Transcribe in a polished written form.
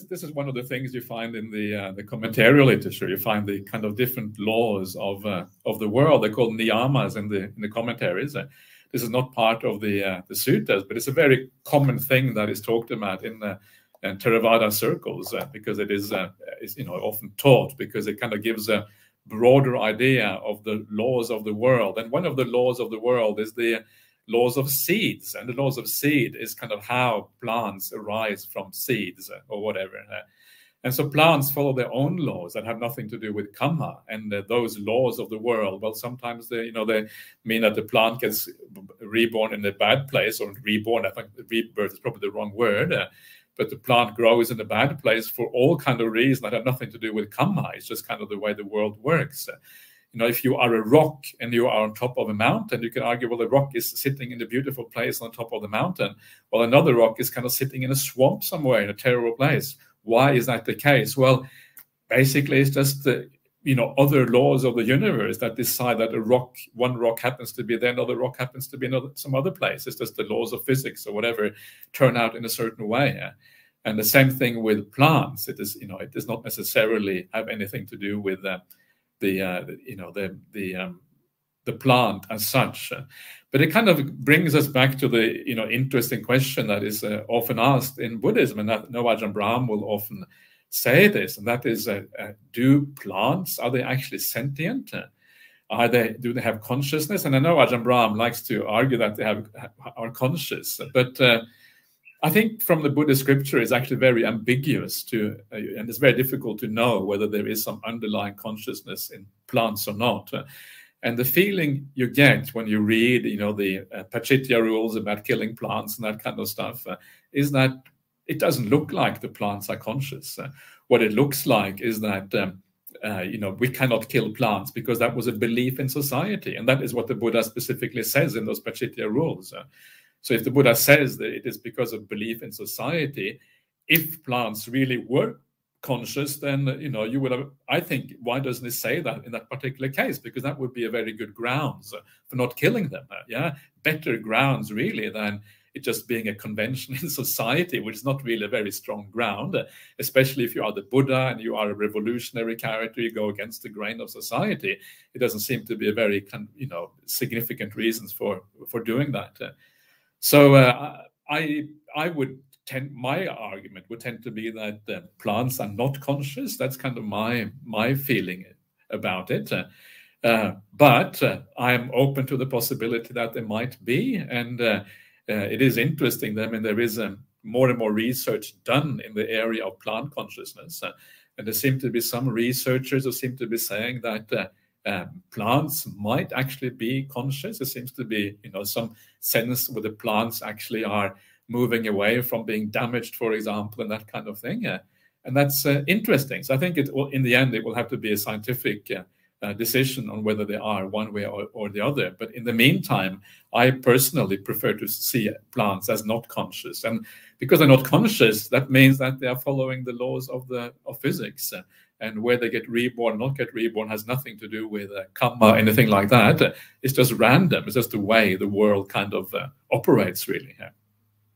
This is one of the things you find in the commentarial literature. You find the kind of different laws of the world. They're called niyamas in the commentaries. This is not part of the suttas, but it's a very common thing that is talked about in Theravada circles because it is often taught, because it kind of gives a broader idea of the laws of the world. And one of the laws of the world is the laws of seeds, and the laws of seed is kind of how plants arise from seeds or whatever. And so plants follow their own laws that have nothing to do with karma, and those laws of the world, well, sometimes they mean that the plant gets reborn in a bad place, or reborn, I think rebirth is probably the wrong word, but the plant grows in a bad place for all kind of reasons that have nothing to do with karma. It's just kind of the way the world works. If you are a rock and you are on top of a mountain, you can argue, well, the rock is sitting in a beautiful place on top of the mountain, while another rock is kind of sitting in a swamp somewhere in a terrible place. Why is that the case? Well, basically, it's just other laws of the universe that decide that one rock happens to be there, another rock happens to be some other place. It's just the laws of physics or whatever turn out in a certain way. And the same thing with plants. It is, it does not necessarily have anything to do with the plant as such, but it kind of brings us back to the interesting question that is often asked in Buddhism, and that Ajahn Brahmali will often say this, and that is, do plants, are they actually sentient? Do they have consciousness? And I know Ajahn Brahmali likes to argue that they are conscious, but I think from the Buddhist scripture is actually very ambiguous and it's very difficult to know whether there is some underlying consciousness in plants or not. And the feeling you get when you read, the Pachitya rules about killing plants and that kind of stuff, is that it doesn't look like the plants are conscious. What it looks like is that, we cannot kill plants because that was a belief in society. And that is what the Buddha specifically says in those Pachitya rules. So if the Buddha says that it is because of belief in society, if plants really were conscious, then, you would have, I think, why doesn't it say that in that particular case? Because that would be a very good grounds for not killing them. Better grounds, really, than it just being a convention in society, which is not really a very strong ground, especially if you are the Buddha and you are a revolutionary character, you go against the grain of society. It doesn't seem to be a very, significant reasons for doing that. So my argument would tend to be that plants are not conscious. That's kind of my feeling about it. But I'm open to the possibility that they might be. And it is interesting. I mean, there is more and more research done in the area of plant consciousness. And there seem to be some researchers who seem to be saying that plants might actually be conscious. There seems to be, some sense where the plants actually are moving away from being damaged, for example, and that kind of thing. And that's interesting. So I think in the end, it will have to be a scientific decision on whether they are one way or the other. But in the meantime, I personally prefer to see plants as not conscious. And because they're not conscious, that means that they are following the laws of physics. And where they get reborn, not get reborn, has nothing to do with karma, anything like that. It's just random. It's just the way the world kind of operates, really.